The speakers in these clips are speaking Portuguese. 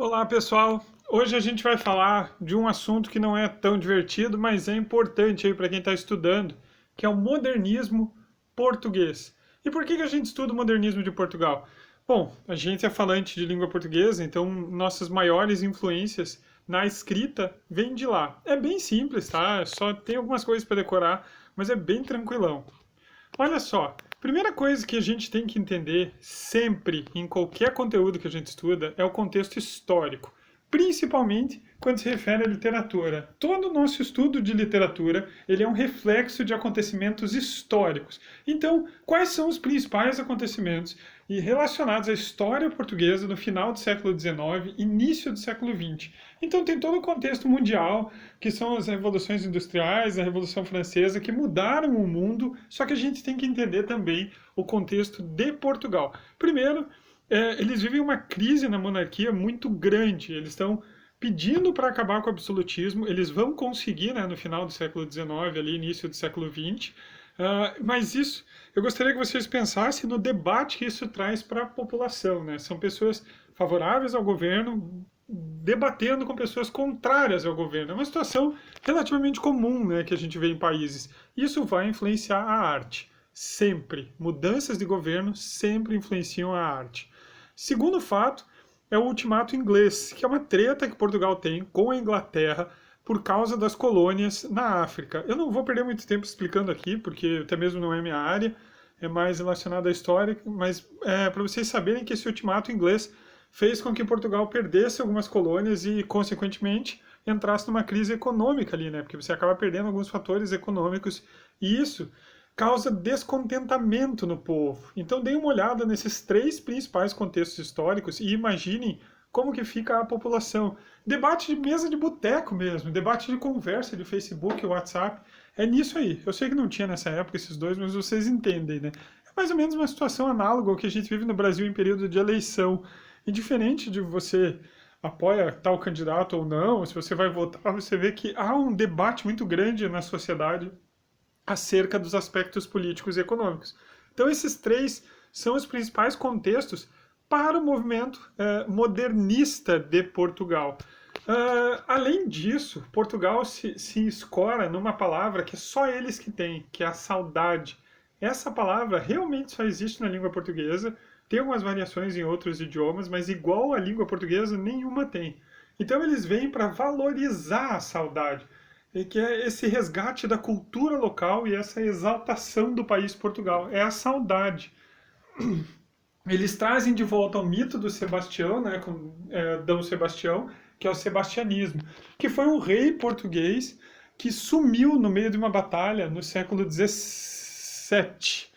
Olá, pessoal. Hoje a gente vai falar de um assunto que não é tão divertido, mas é importante aí para quem está estudando, que é o modernismo português. E por que a gente estuda o modernismo de Portugal? Bom, a gente é falante de língua portuguesa, então nossas maiores influências na escrita vêm de lá. É bem simples, tá? Só tem algumas coisas para decorar, mas é bem tranquilão. Olha só, primeira coisa que a gente tem que entender sempre em qualquer conteúdo que a gente estuda é o contexto histórico, principalmente quando se refere à literatura. Todo o nosso estudo de literatura, ele é um reflexo de acontecimentos históricos. Então, quais são os principais acontecimentos e relacionados à história portuguesa no final do século XIX, início do século XX? Então tem todo o contexto mundial, que são as revoluções industriais, a Revolução Francesa, que mudaram o mundo, só que a gente tem que entender também o contexto de Portugal. Primeiro, eles vivem uma crise na monarquia muito grande, eles estão pedindo para acabar com o absolutismo, eles vão conseguir, né, no final do século XIX, ali, início do século XX, mas isso, eu gostaria que vocês pensassem no debate que isso traz para a população, né? São pessoas favoráveis ao governo, debatendo com pessoas contrárias ao governo. É uma situação relativamente comum, né, que a gente vê em países. Isso vai influenciar a arte. Sempre. Mudanças de governo sempre influenciam a arte. Segundo fato é o ultimato inglês, que é uma treta que Portugal tem com a Inglaterra por causa das colônias na África. Eu não vou perder muito tempo explicando aqui, porque até mesmo não é minha área, é mais relacionado à história, mas para vocês saberem que esse ultimato inglês fez com que Portugal perdesse algumas colônias e, consequentemente, entrasse numa crise econômica ali, né? Porque você acaba perdendo alguns fatores econômicos e isso causa descontentamento no povo. Então, deem uma olhada nesses três principais contextos históricos e imaginem como que fica a população. Debate de mesa de boteco mesmo, debate de conversa de Facebook, WhatsApp, é nisso aí. Eu sei que não tinha nessa época esses dois, mas vocês entendem, né? É mais ou menos uma situação análoga ao que a gente vive no Brasil em período de eleição. E diferente de você apoia tal candidato ou não, se você vai votar, você vê que há um debate muito grande na sociedade acerca dos aspectos políticos e econômicos. Então, esses três são os principais contextos para o movimento modernista de Portugal. Além disso, Portugal se escora numa palavra que é só eles que têm, que é a saudade. Essa palavra realmente só existe na língua portuguesa, tem algumas variações em outros idiomas, mas igual à língua portuguesa, nenhuma tem. Então eles vêm para valorizar a saudade, e que é esse resgate da cultura local e essa exaltação do país Portugal. É a saudade. Eles trazem de volta o mito do Sebastião, né, com Dom Sebastião, que é o sebastianismo, que foi um rei português que sumiu no meio de uma batalha no século XVII.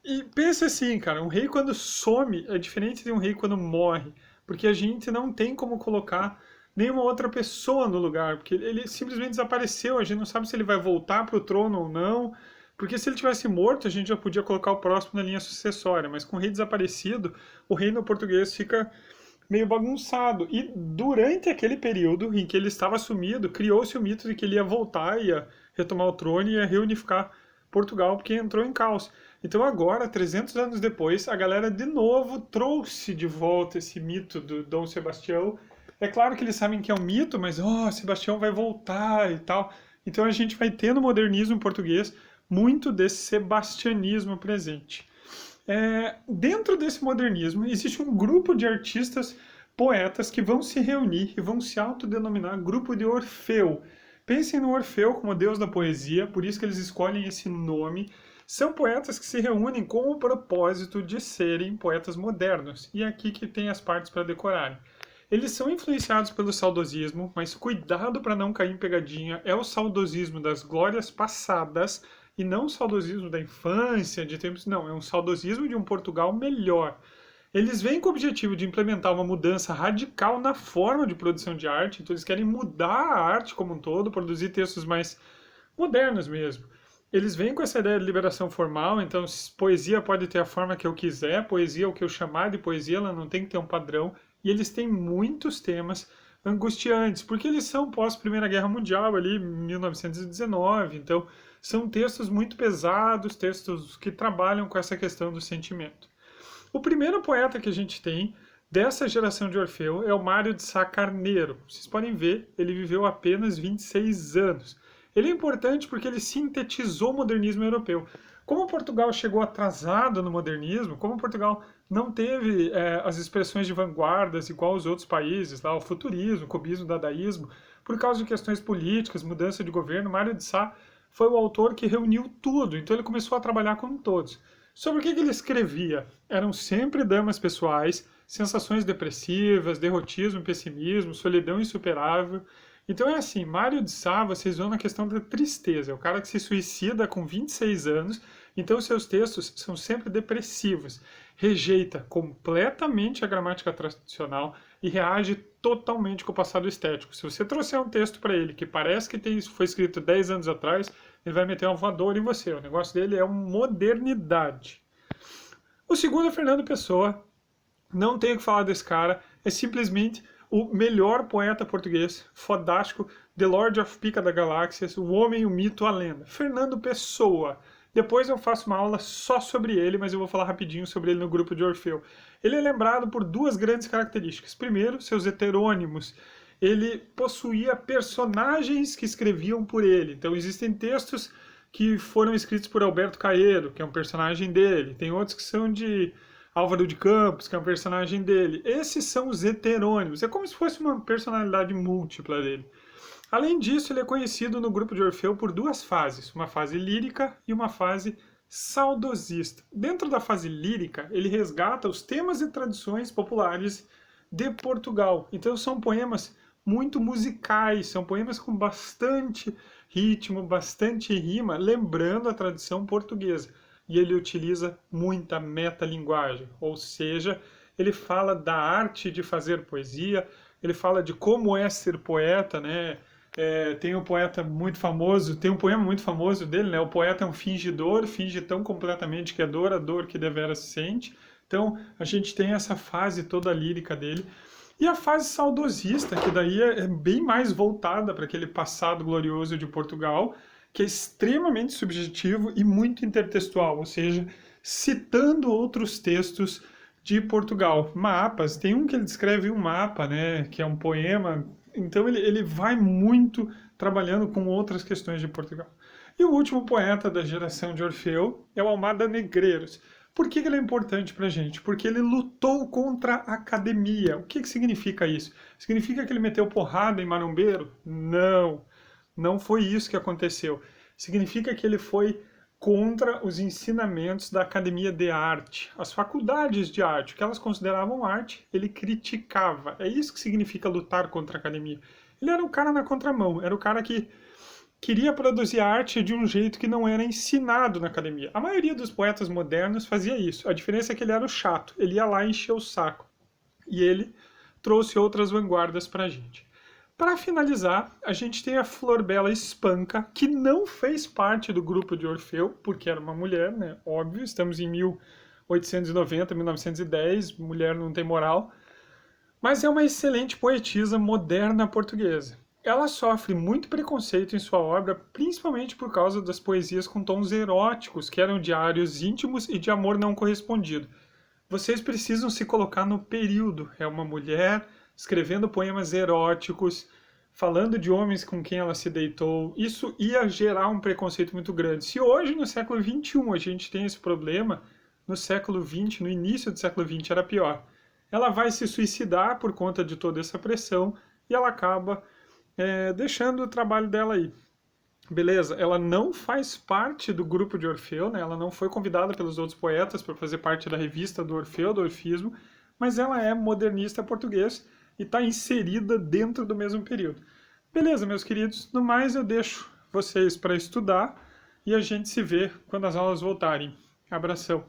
E pensa assim, cara, um rei quando some é diferente de um rei quando morre, porque a gente não tem como colocar nenhuma outra pessoa no lugar, porque ele simplesmente desapareceu, a gente não sabe se ele vai voltar para o trono ou não, porque se ele tivesse morto, a gente já podia colocar o próximo na linha sucessória, mas com o rei desaparecido, o reino português fica meio bagunçado. E durante aquele período em que ele estava sumido, criou-se o mito de que ele ia voltar, ia retomar o trono e ia reunificar Portugal, porque entrou em caos. Então agora, 300 anos depois, a galera de novo trouxe de volta esse mito do Dom Sebastião. É claro que eles sabem que é um mito, mas Sebastião vai voltar e tal. Então a gente vai ter no modernismo português muito desse sebastianismo presente. Dentro desse modernismo, existe um grupo de artistas, poetas que vão se reunir e vão se autodenominar Grupo de Orfeu. Pensem no Orfeu como deus da poesia, por isso que eles escolhem esse nome. São poetas que se reúnem com o propósito de serem poetas modernos. E é aqui que tem as partes para decorarem. Eles são influenciados pelo saudosismo, mas cuidado para não cair em pegadinha. É o saudosismo das glórias passadas e não o saudosismo da infância, de tempos. Não, é um saudosismo de um Portugal melhor. Eles vêm com o objetivo de implementar uma mudança radical na forma de produção de arte, então eles querem mudar a arte como um todo, produzir textos mais modernos mesmo. Eles vêm com essa ideia de liberação formal, então poesia pode ter a forma que eu quiser, poesia é o que eu chamar de poesia, ela não tem que ter um padrão, e eles têm muitos temas angustiantes, porque eles são pós-Primeira Guerra Mundial, ali, 1919, então são textos muito pesados, textos que trabalham com essa questão do sentimento. O primeiro poeta que a gente tem dessa geração de Orfeu é o Mário de Sá Carneiro. Vocês podem ver, ele viveu apenas 26 anos. Ele é importante porque ele sintetizou o modernismo europeu. Como Portugal chegou atrasado no modernismo, como Portugal não teve as expressões de vanguardas igual os outros países, lá, o futurismo, o cubismo, o dadaísmo, por causa de questões políticas, mudança de governo, Mário de Sá foi o autor que reuniu tudo, então ele começou a trabalhar com todos. Sobre o que ele escrevia? Eram sempre dramas pessoais, sensações depressivas, derrotismo, pessimismo, solidão insuperável. Então é assim, Mário de Sá, vocês vão na questão da tristeza, é o cara que se suicida com 26 anos, então seus textos são sempre depressivos. Rejeita completamente a gramática tradicional e reage totalmente com o passado estético. Se você trouxer um texto para ele que parece que foi escrito 10 anos atrás, ele vai meter um voador em você. O negócio dele é uma modernidade. O segundo é Fernando Pessoa. Não tenho que falar desse cara. É simplesmente o melhor poeta português, fodástico, The Lord of Pica da Galáxias, o homem, o mito, a lenda. Fernando Pessoa. Depois eu faço uma aula só sobre ele, mas eu vou falar rapidinho sobre ele no grupo de Orfeu. Ele é lembrado por duas grandes características. Primeiro, seus heterônimos. Ele possuía personagens que escreviam por ele. Então existem textos que foram escritos por Alberto Caeiro, que é um personagem dele. Tem outros que são de Álvaro de Campos, que é um personagem dele. Esses são os heterônimos. É como se fosse uma personalidade múltipla dele. Além disso, ele é conhecido no grupo de Orfeu por duas fases, uma fase lírica e uma fase saudosista. Dentro da fase lírica, ele resgata os temas e tradições populares de Portugal. Então são poemas muito musicais, são poemas com bastante ritmo, bastante rima, lembrando a tradição portuguesa. E ele utiliza muita metalinguagem, ou seja, ele fala da arte de fazer poesia, ele fala de como é ser poeta, né? Tem um poeta muito famoso, tem um poema muito famoso dele, né? O poeta é um fingidor, finge tão completamente que é dor, a dor que deveras sente. Então, a gente tem essa fase toda lírica dele. E a fase saudosista, que daí é bem mais voltada para aquele passado glorioso de Portugal, que é extremamente subjetivo e muito intertextual, ou seja, citando outros textos de Portugal. Mapas, tem um que ele descreve um mapa, né, que é um poema. Então ele vai muito trabalhando com outras questões de Portugal. E o último poeta da geração de Orfeu é o Almada Negreiros. Por que ele é importante para a gente? Porque ele lutou contra a academia. O que significa isso? Significa que ele meteu porrada em marombeiro? Não, não foi isso que aconteceu. Significa que ele foi contra os ensinamentos da academia de arte, as faculdades de arte, o que elas consideravam arte, ele criticava. É isso que significa lutar contra a academia. Ele era o cara na contramão, era o cara que queria produzir arte de um jeito que não era ensinado na academia. A maioria dos poetas modernos fazia isso. A diferença é que ele era o chato, ele ia lá encher o saco. E ele trouxe outras vanguardas para a gente. Para finalizar, a gente tem a Florbela Espanca, que não fez parte do grupo de Orfeu, porque era uma mulher, né? Óbvio, estamos em 1890, 1910, mulher não tem moral. Mas é uma excelente poetisa moderna portuguesa. Ela sofre muito preconceito em sua obra, principalmente por causa das poesias com tons eróticos, que eram diários íntimos e de amor não correspondido. Vocês precisam se colocar no período. É uma mulher escrevendo poemas eróticos, falando de homens com quem ela se deitou. Isso ia gerar um preconceito muito grande. Se hoje, no século XXI, a gente tem esse problema, no século XX, no início do século XX, era pior. Ela vai se suicidar por conta de toda essa pressão e ela acaba deixando o trabalho dela aí. Beleza, ela não faz parte do grupo de Orfeu, né? Ela não foi convidada pelos outros poetas para fazer parte da revista do Orfeu, do Orfismo, mas ela é modernista português e está inserida dentro do mesmo período. Beleza, meus queridos, no mais eu deixo vocês para estudar e a gente se vê quando as aulas voltarem. Abração!